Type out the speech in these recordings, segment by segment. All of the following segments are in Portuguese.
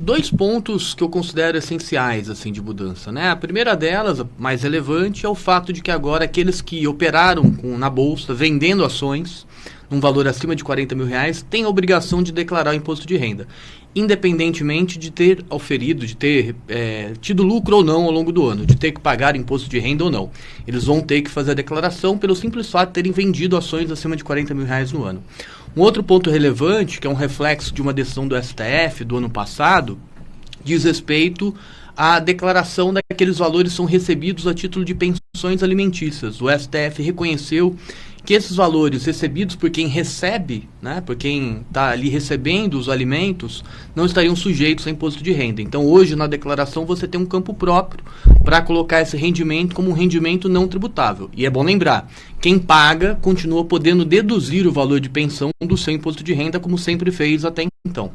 dois pontos que eu considero essenciais assim de mudança, né? A primeira delas, a mais relevante, é o fato de que agora aqueles que operaram na bolsa vendendo ações num valor acima de R$40 mil têm a obrigação de declarar o imposto de renda, independentemente de ter auferido, de ter tido lucro ou não ao longo do ano, de ter que pagar imposto de renda ou não. Eles vão ter que fazer a declaração pelo simples fato de terem vendido ações acima de R$40 mil no ano. Um outro ponto relevante, que é um reflexo de uma decisão do STF do ano passado, diz respeito à declaração daqueles valores que são recebidos a título de pensões alimentícias. O STF reconheceu que esses valores recebidos por quem recebe, né, por quem está ali recebendo os alimentos, não estariam sujeitos a imposto de renda. Então, hoje, na declaração, você tem um campo próprio para colocar esse rendimento como um rendimento não tributável. E é bom lembrar, quem paga continua podendo deduzir o valor de pensão do seu imposto de renda, como sempre fez até então.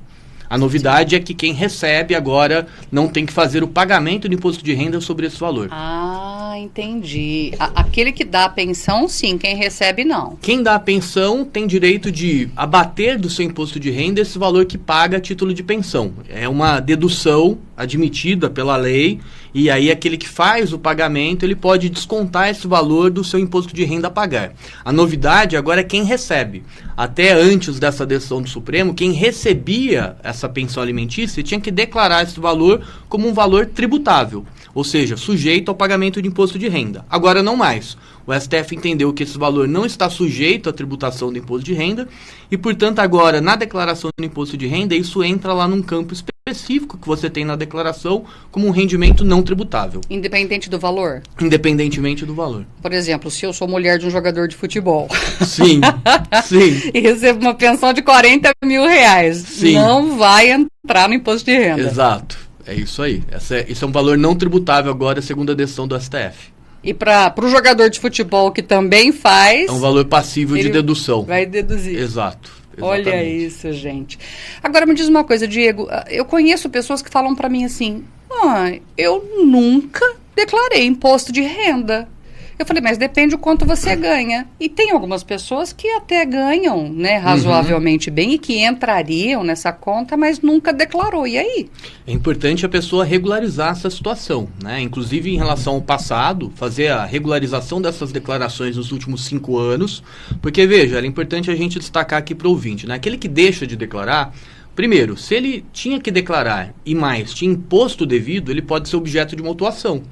A novidade é que quem recebe agora não tem que fazer o pagamento do imposto de renda sobre esse valor. Ah, entendi. Aquele que dá a pensão, sim. Quem recebe, não. Quem dá a pensão tem direito de abater do seu imposto de renda esse valor que paga a título de pensão. É uma dedução admitida pela lei, e aí aquele que faz o pagamento, ele pode descontar esse valor do seu imposto de renda a pagar. A novidade agora é quem recebe. Até antes dessa decisão do Supremo, quem recebia essa pensão alimentícia tinha que declarar esse valor como um valor tributável, ou seja, sujeito ao pagamento de imposto de renda. Agora não mais. O STF entendeu que esse valor não está sujeito à tributação do imposto de renda e, portanto, agora, na declaração do imposto de renda, isso entra lá num campo específico que você tem na declaração como um rendimento não tributável. Independente do valor? Independentemente do valor. Por exemplo, se eu sou mulher de um jogador de futebol. Sim, sim. E recebo uma pensão de R$40 mil. Sim. Não vai entrar no imposto de renda. Exato. É isso aí. Esse é um valor não tributável agora, segundo a decisão do STF. E para o jogador de futebol que também faz... É um valor passível de dedução. Vai deduzir. Exato. Exatamente. Olha isso, gente. Agora me diz uma coisa, Diego. Eu conheço pessoas que falam para mim assim, eu nunca declarei imposto de renda. Eu falei, mas depende o quanto você ganha. E tem algumas pessoas que até ganham, né, razoavelmente bem e que entrariam nessa conta, mas nunca declarou. E aí? É importante a pessoa regularizar essa situação, né? Inclusive em relação ao passado, fazer a regularização dessas declarações nos últimos 5 anos, porque, veja, é importante a gente destacar aqui para o ouvinte, né? Aquele que deixa de declarar, primeiro, se ele tinha que declarar e mais tinha imposto devido, ele pode ser objeto de uma autuação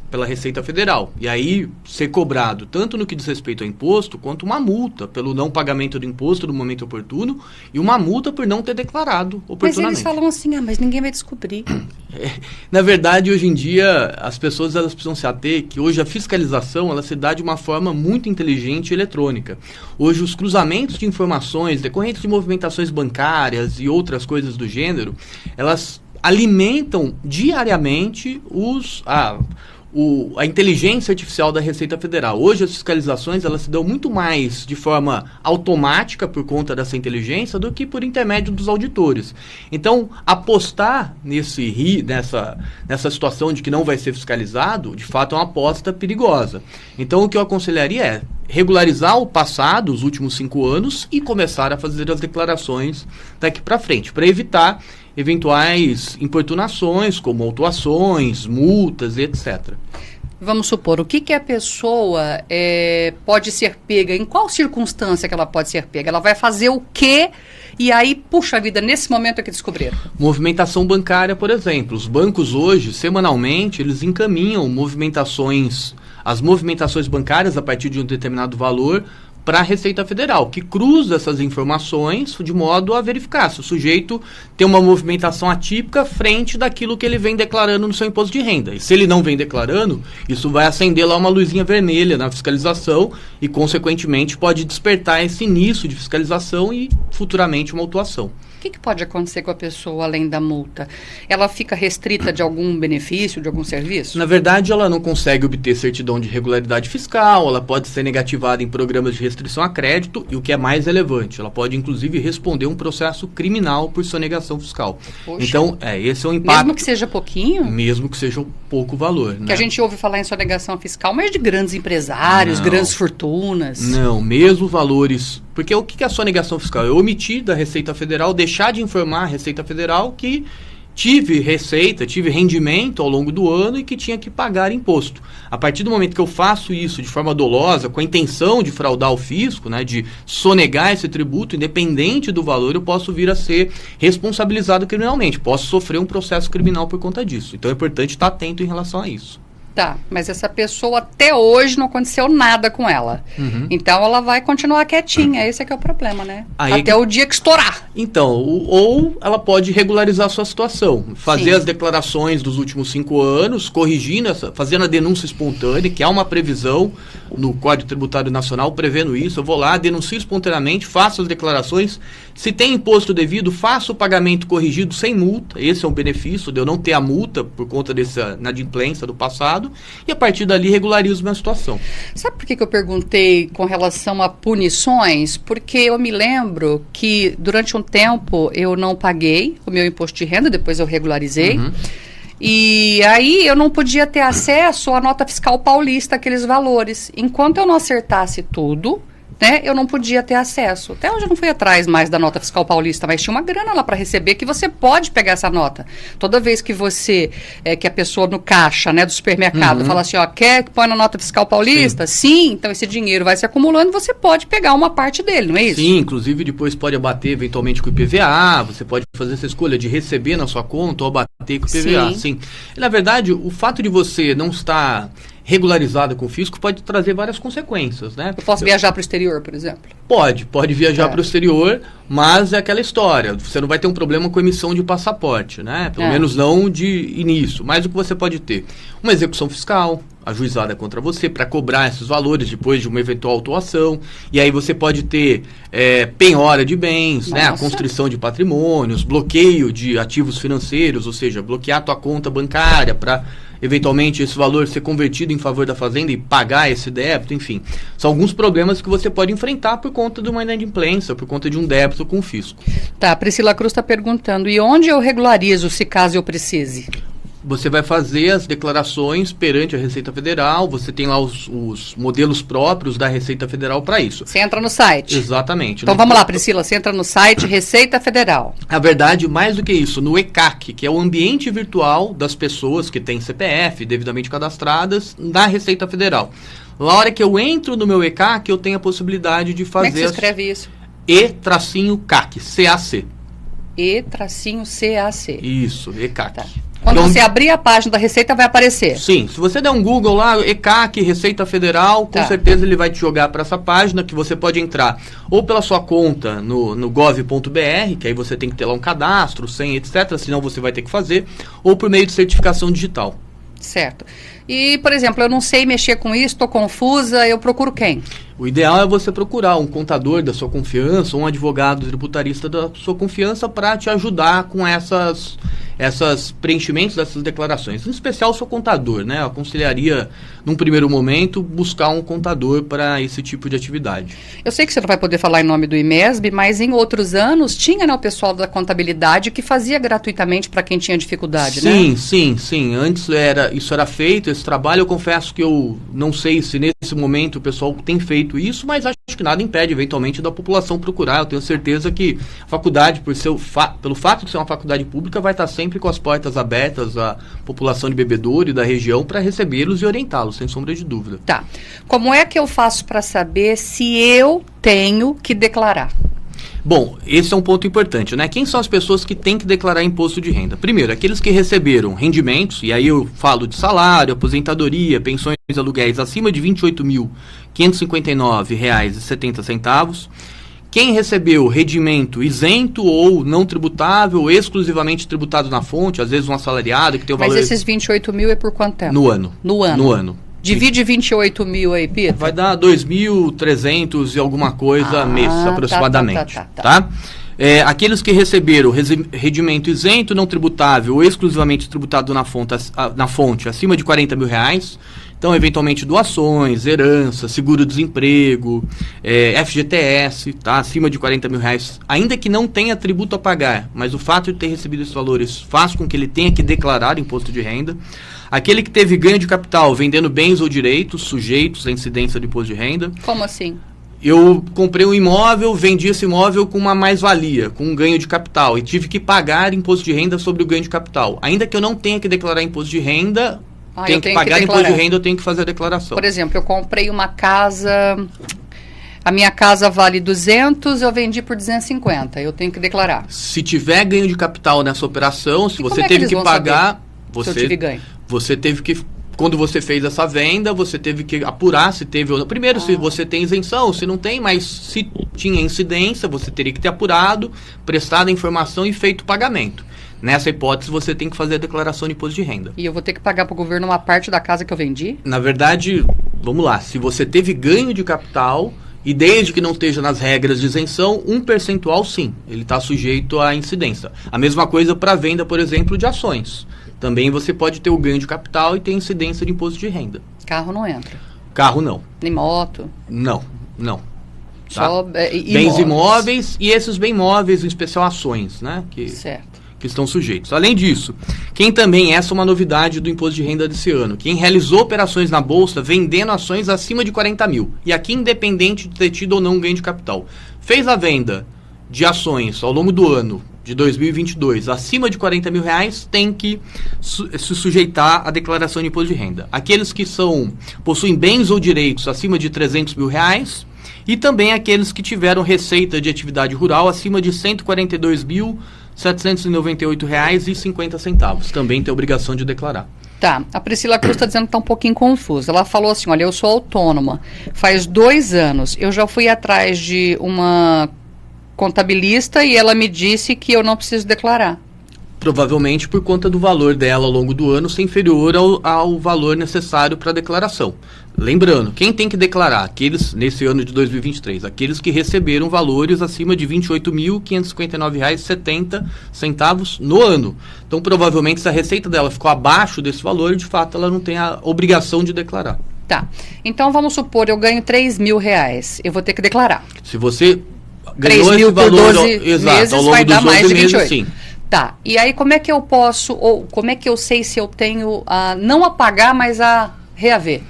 pela Receita Federal. E aí ser cobrado tanto no que diz respeito ao imposto, quanto uma multa pelo não pagamento do imposto no momento oportuno e uma multa por não ter declarado oportunamente. Mas eles falam assim, mas ninguém vai descobrir. Na verdade, hoje em dia, as pessoas elas precisam se ater que hoje a fiscalização ela se dá de uma forma muito inteligente e eletrônica. Hoje os cruzamentos de informações decorrentes de movimentações bancárias e outras coisas do gênero, elas alimentam diariamente a inteligência artificial da Receita Federal. Hoje as fiscalizações elas se dão muito mais de forma automática por conta dessa inteligência do que por intermédio dos auditores. Então, apostar nessa situação de que não vai ser fiscalizado, de fato é uma aposta perigosa. Então, o que eu aconselharia é regularizar o passado, os últimos 5 anos, e começar a fazer as declarações daqui para frente, para evitar eventuais importunações, como autuações, multas, etc. Vamos supor, o que a pessoa pode ser pega, em qual circunstância que ela pode ser pega? Ela vai fazer o quê? E aí, puxa vida, nesse momento é que descobriram. Movimentação bancária, por exemplo. Os bancos hoje, semanalmente, eles encaminham as movimentações bancárias a partir de um determinado valor para a Receita Federal, que cruza essas informações de modo a verificar se o sujeito tem uma movimentação atípica frente daquilo que ele vem declarando no seu imposto de renda. E se ele não vem declarando, isso vai acender lá uma luzinha vermelha na fiscalização e, consequentemente, pode despertar esse início de fiscalização e, futuramente, uma autuação. O que pode acontecer com a pessoa além da multa? Ela fica restrita de algum benefício, de algum serviço? Na verdade, ela não consegue obter certidão de regularidade fiscal, ela pode ser negativada em programas de restrição a crédito e, o que é mais relevante, ela pode, inclusive, responder um processo criminal por sonegação fiscal. Poxa. Então, esse é o impacto. Mesmo que seja pouquinho? Mesmo que seja pouco valor. Que a gente ouve falar em sonegação fiscal, mas de grandes empresários, grandes fortunas. Não, mesmo valores. Porque o que é a sonegação fiscal? É omitir da Receita Federal, deixar de informar a Receita Federal que tive receita, tive rendimento ao longo do ano e que tinha que pagar imposto. A partir do momento que eu faço isso de forma dolosa, com a intenção de fraudar o fisco, né, de sonegar esse tributo, independente do valor, eu posso vir a ser responsabilizado criminalmente. Posso sofrer um processo criminal por conta disso. Então é importante estar atento em relação a isso. Tá, mas essa pessoa até hoje não aconteceu nada com ela. Então ela vai continuar quietinha. Esse é que é o problema, né? Aí até o dia que estourar. Então, ou ela pode regularizar a sua situação, fazer as declarações dos últimos 5 anos, corrigindo, fazendo a denúncia espontânea, que há uma previsão no Código Tributário Nacional prevendo isso. Eu vou lá, denuncio espontaneamente, faço as declarações. Se tem imposto devido, faço o pagamento corrigido sem multa. Esse é um benefício de eu não ter a multa por conta dessa inadimplência do passado. E a partir dali regularizo minha situação. Sabe por que eu perguntei com relação a punições? Porque eu me lembro que durante um tempo eu não paguei o meu imposto de renda, depois eu regularizei. E aí eu não podia ter acesso à nota fiscal paulista, aqueles valores. Enquanto eu não acertasse tudo, né, eu não podia ter acesso. Até hoje eu não fui atrás mais da nota fiscal paulista, mas tinha uma grana lá para receber que você pode pegar essa nota. Toda vez que você, que a pessoa no caixa, né, do supermercado, fala assim, ó, quer que põe na nota fiscal paulista? Sim, então esse dinheiro vai se acumulando e você pode pegar uma parte dele, não é isso? Sim, inclusive depois pode abater eventualmente com o IPVA, você pode fazer essa escolha de receber na sua conta ou abater com o IPVA. Sim. E, na verdade, o fato de você não estar regularizada com o fisco pode trazer várias consequências, né? Eu posso viajar para o exterior, por exemplo? Pode viajar para o exterior, mas é aquela história, você não vai ter um problema com a emissão de passaporte, né? Pelo menos não de início, mas o que você pode ter? Uma execução fiscal ajuizada contra você para cobrar esses valores depois de uma eventual autuação, e aí você pode ter penhora de bens, né? A constrição de patrimônios, bloqueio de ativos financeiros, ou seja, bloquear a tua conta bancária para eventualmente esse valor ser convertido em favor da fazenda e pagar esse débito, enfim. São alguns problemas que você pode enfrentar por conta de uma inadimplência, por conta de um débito com o fisco. Tá, a Priscila Cruz está perguntando, e onde eu regularizo se caso eu precise? Você vai fazer as declarações perante a Receita Federal, você tem lá os modelos próprios da Receita Federal para isso. Você entra no site. Exatamente. Então vamos lá, Priscila, você entra no site Receita Federal. Na verdade, mais do que isso, no ECAC, que é o ambiente virtual das pessoas que têm CPF devidamente cadastradas na Receita Federal. Na hora que eu entro no meu ECAC, eu tenho a possibilidade de fazer... Como é que você escreve isso? E-CAC, C-A-C. E-CAC. Isso, ECAC. Tá. Quando você abrir a página da Receita, vai aparecer. Sim, se você der um Google lá, ECAC, Receita Federal, com certeza ele vai te jogar para essa página, que você pode entrar ou pela sua conta no gov.br, que aí você tem que ter lá um cadastro, senha, etc., senão você vai ter que fazer, ou por meio de certificação digital. Certo. E, por exemplo, eu não sei mexer com isso, estou confusa, eu procuro quem? O ideal é você procurar um contador da sua confiança, um advogado tributarista da sua confiança para te ajudar com essas preenchimentos dessas declarações. Em especial o seu contador, né? Eu aconselharia, num primeiro momento, buscar um contador para esse tipo de atividade. Eu sei que você não vai poder falar em nome do IMESB, mas em outros anos tinha, né, o pessoal da contabilidade que fazia gratuitamente para quem tinha dificuldade, né? Sim. Antes isso era feito, esse trabalho. Eu confesso que eu não sei se nesse momento o pessoal tem feito isso, mas acho que nada impede, eventualmente, da população procurar. Eu tenho certeza que a faculdade, pelo fato de ser uma faculdade pública, vai estar sempre com as portas abertas à população de Bebedouro e da região para recebê-los e orientá-los, sem sombra de dúvida. Tá. Como é que eu faço para saber se eu tenho que declarar? Bom, esse é um ponto importante, né? Quem são as pessoas que têm que declarar imposto de renda? Primeiro, aqueles que receberam rendimentos, e aí eu falo de salário, aposentadoria, pensões e aluguéis acima de R$ 28.559,70. Quem recebeu rendimento isento ou não tributável, ou exclusivamente tributado na fonte, às vezes um assalariado que tem o valor... Mas esses 28 mil é por quanto tempo? No ano. No ano. Divide 28 mil aí, Pita. Vai dar 2.300 e alguma coisa mês, aproximadamente. Tá? Aqueles que receberam rendimento isento, não tributável ou exclusivamente tributado na fonte acima de R$ 40 mil, então, eventualmente, doações, herança, seguro-desemprego, FGTS, tá? Acima de R$ 40 mil, ainda que não tenha tributo a pagar, mas o fato de ter recebido esses valores faz com que ele tenha que declarar imposto de renda. Aquele que teve ganho de capital vendendo bens ou direitos sujeitos à incidência do imposto de renda. Como assim? eu comprei um imóvel, vendi esse imóvel com uma mais-valia, com um ganho de capital, e tive que pagar imposto de renda sobre o ganho de capital. Ainda que eu não tenha que declarar imposto de renda, tenho que pagar imposto de renda, eu tenho que fazer a declaração. Por exemplo, eu comprei uma casa, a minha casa vale 200, eu vendi por 250, eu tenho que declarar. Se tiver ganho de capital nessa operação, se você teve que pagar, se eu tive ganho? Você teve que... Quando você fez essa venda, você teve que apurar se teve ou não. Primeiro, se você tem isenção, se não tem, mas se tinha incidência, você teria que ter apurado, prestado a informação e feito o pagamento. Nessa hipótese, você tem que fazer a declaração de imposto de renda. E eu vou ter que pagar para o governo uma parte da casa que eu vendi? Na verdade, vamos lá, se você teve ganho de capital, e desde que não esteja nas regras de isenção, um percentual sim, ele está sujeito à incidência. A mesma coisa para a venda, por exemplo, de ações. Também você pode ter o ganho de capital e ter incidência de imposto de renda. Carro não entra? Carro não. Nem moto? Não. Só bens imóveis e esses bens imóveis, em especial ações, né? Que estão sujeitos. Além disso, essa é uma novidade do imposto de renda desse ano, quem realizou operações na Bolsa vendendo ações acima de 40 mil, e aqui independente de ter tido ou não ganho de capital, fez a venda de ações ao longo do ano de 2022 acima de 40 mil reais, tem que se sujeitar à declaração de imposto de renda. Aqueles que possuem bens ou direitos acima de 300 mil reais e também aqueles que tiveram receita de atividade rural acima de R$ 142.798,50. Também tem a obrigação de declarar. Tá, a Priscila Cruz está dizendo que está um pouquinho confusa. Ela falou assim, olha, eu sou autônoma, faz 2 anos, eu já fui atrás de uma contabilista e ela me disse que eu não preciso declarar. Provavelmente por conta do valor dela ao longo do ano ser inferior ao valor necessário para a declaração. Lembrando, quem tem que declarar? Aqueles, nesse ano de 2023, aqueles que receberam valores acima de R$ 28.559,70 no ano. Então, provavelmente, se a receita dela ficou abaixo desse valor, de fato, ela não tem a obrigação de declarar. Tá. Então, vamos supor, eu ganho R$ 3.000. Eu vou ter que declarar. Se você ganhou esse valor meses, ao longo vai dos dar mais 12 de 28. meses, sim. Tá, e aí como é que eu posso, ou como é que eu sei se eu tenho não a pagar, mas a reaver?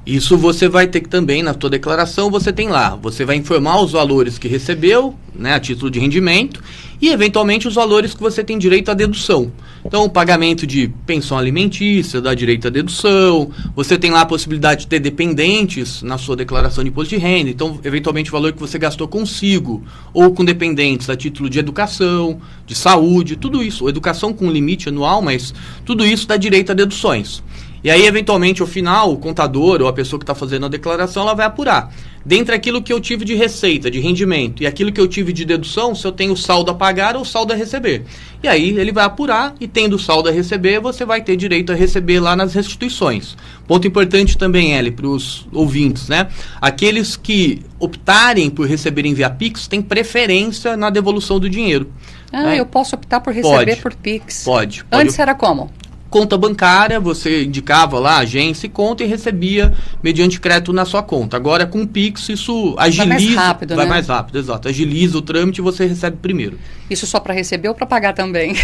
Isso você vai ter que também, na sua declaração, você tem lá, você vai informar os valores que recebeu, né, a título de rendimento, e eventualmente os valores que você tem direito à dedução. Então, o pagamento de pensão alimentícia dá direito à dedução, você tem lá a possibilidade de ter dependentes na sua declaração de imposto de renda, então, eventualmente, o valor que você gastou consigo ou com dependentes a título de educação, de saúde, tudo isso, educação com limite anual, mas tudo isso dá direito a deduções. E aí, eventualmente, ao final, o contador ou a pessoa que está fazendo a declaração, ela vai apurar. Dentre aquilo que eu tive de receita, de rendimento, e aquilo que eu tive de dedução, se eu tenho saldo a pagar ou saldo a receber. E aí, ele vai apurar, e tendo saldo a receber, você vai ter direito a receber lá nas restituições. Ponto importante também, Eli, para os ouvintes, né? Aqueles que optarem por receberem via Pix, têm preferência na devolução do dinheiro. Né? Eu posso optar por receber por Pix? Pode. Antes era como? Conta bancária, você indicava lá agência e conta e recebia mediante crédito na sua conta. Agora com o Pix isso agiliza, vai mais rápido, vai mais rápido, exato. Agiliza o trâmite e você recebe primeiro. Isso só para receber ou para pagar também?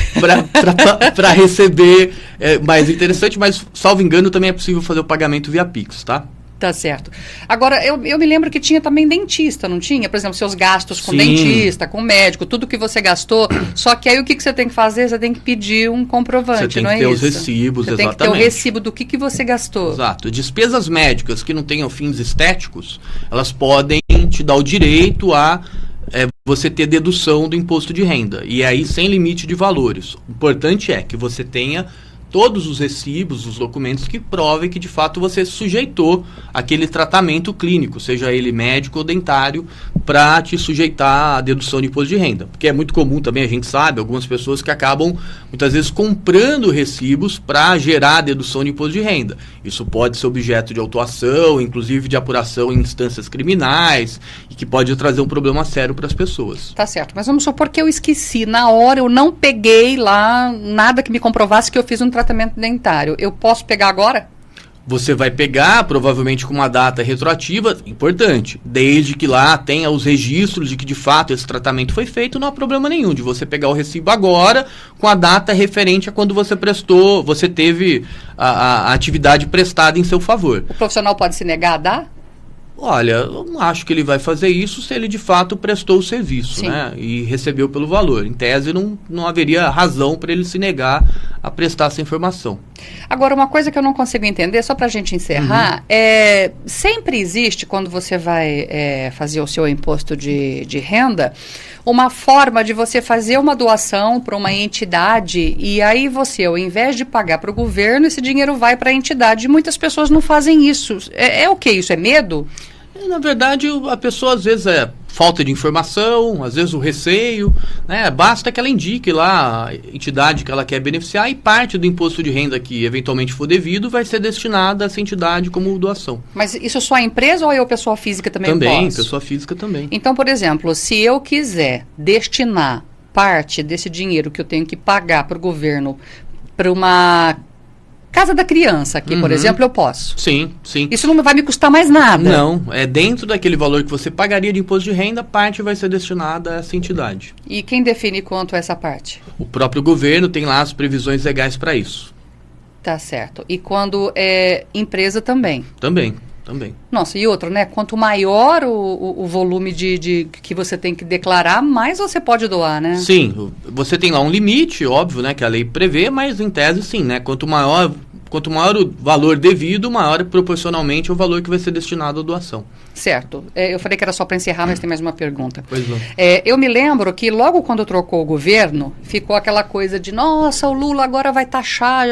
Para receber é mais interessante, mas salvo engano também é possível fazer o pagamento via Pix, tá? Tá certo. Agora, eu me lembro que tinha também dentista, não tinha? Por exemplo, seus gastos com Sim. dentista, com médico, tudo que você gastou. Só que aí o que você tem que fazer? Você tem que pedir um comprovante, não é isso? Você tem que ter os recibos, exatamente. Você tem que ter o recibo do que você gastou. Exato. Despesas médicas que não tenham fins estéticos, elas podem te dar o direito a você ter dedução do imposto de renda. E aí sem limite de valores. O importante é que você tenha todos os recibos, os documentos que provem que de fato você sujeitou aquele tratamento clínico, seja ele médico ou dentário, para te sujeitar à dedução de imposto de renda. Porque é muito comum também, a gente sabe, algumas pessoas que acabam muitas vezes comprando recibos para gerar a dedução de imposto de renda. Isso pode ser objeto de autuação, inclusive de apuração em instâncias criminais, e que pode trazer um problema sério para as pessoas. Tá certo, mas vamos supor que eu esqueci, na hora eu não peguei lá nada que me comprovasse que eu fiz um tratamento dentário. Eu posso pegar agora? Você vai pegar, provavelmente com uma data retroativa, importante, desde que lá tenha os registros de que de fato esse tratamento foi feito, não há problema nenhum de você pegar o recibo agora com a data referente a quando você prestou, você teve a atividade prestada em seu favor. O profissional pode se negar a dar? Olha, eu não acho que ele vai fazer isso se ele de fato prestou o serviço, Sim. né? E recebeu pelo valor. Em tese, não haveria razão para ele se negar a prestar essa informação. Agora, uma coisa que eu não consigo entender, só para a gente encerrar, sempre existe, quando você vai fazer o seu imposto de renda, uma forma de você fazer uma doação para uma entidade e aí você, ao invés de pagar para o governo, esse dinheiro vai para a entidade. E muitas pessoas não fazem isso. É o quê? Isso é medo? Na verdade, a pessoa às vezes é falta de informação, às vezes o receio, né? Basta que ela indique lá a entidade que ela quer beneficiar e parte do imposto de renda que eventualmente for devido vai ser destinada a essa entidade como doação. Mas isso só a empresa ou eu, pessoa física, também Também, posso? pessoa física também. Então, por exemplo, se eu quiser destinar parte desse dinheiro que eu tenho que pagar para o governo para uma casa da criança aqui, por exemplo, eu posso? Sim, sim. Isso não vai me custar mais nada? Não, é dentro daquele valor que você pagaria de imposto de renda, parte vai ser destinada a essa entidade. E quem define quanto é essa parte? O próprio governo tem lá as previsões legais para isso. Tá certo. E quando é empresa também? Também. Nossa, e outro, né? Quanto maior o volume de que você tem que declarar, mais você pode doar, né? Sim, você tem lá um limite, óbvio, né, que a lei prevê, mas em tese sim, né? Quanto maior o valor devido, maior proporcionalmente o valor que vai ser destinado à doação. Certo. Eu falei que era só para encerrar, mas tem mais uma pergunta. Pois não. Eu me lembro que logo quando trocou o governo, ficou aquela coisa de, nossa, o Lula agora vai taxar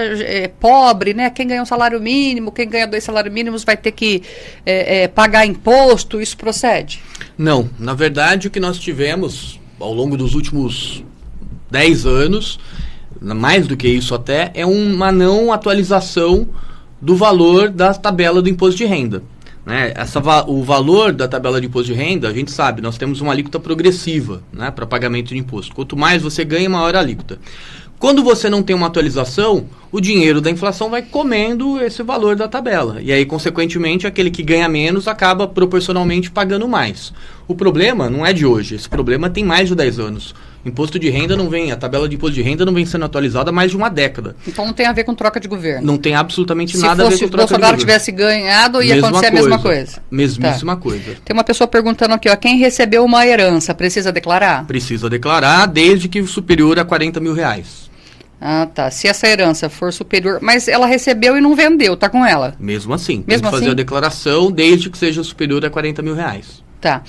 pobre, né? Quem ganha um salário mínimo, quem ganha 2 salários mínimos vai ter que pagar imposto. Isso procede? Não. Na verdade, o que nós tivemos ao longo dos últimos 10 anos, mais do que isso até, é uma não atualização do valor da tabela do imposto de renda. Né? O valor da tabela de imposto de renda, a gente sabe, nós temos uma alíquota progressiva, né, para pagamento de imposto. Quanto mais você ganha, maior a alíquota. Quando você não tem uma atualização, o dinheiro da inflação vai comendo esse valor da tabela. E aí, consequentemente, aquele que ganha menos acaba proporcionalmente pagando mais. O problema não é de hoje, esse problema tem mais de 10 anos. Imposto de renda a tabela de imposto de renda não vem sendo atualizada há mais de uma década. Então não tem a ver com troca de governo? Não tem absolutamente nada a ver com troca de governo. Se o Bolsonaro tivesse ganhado, ia acontecer a mesma coisa? Mesmíssima coisa. Tem uma pessoa perguntando aqui, quem recebeu uma herança, precisa declarar? Precisa declarar, desde que superior a 40 mil reais. Ah, tá. Se essa herança for superior... Mas ela recebeu e não vendeu, tá com ela? Mesmo assim. Mesmo tem que fazer a declaração desde que seja superior a 40 mil reais. Tá.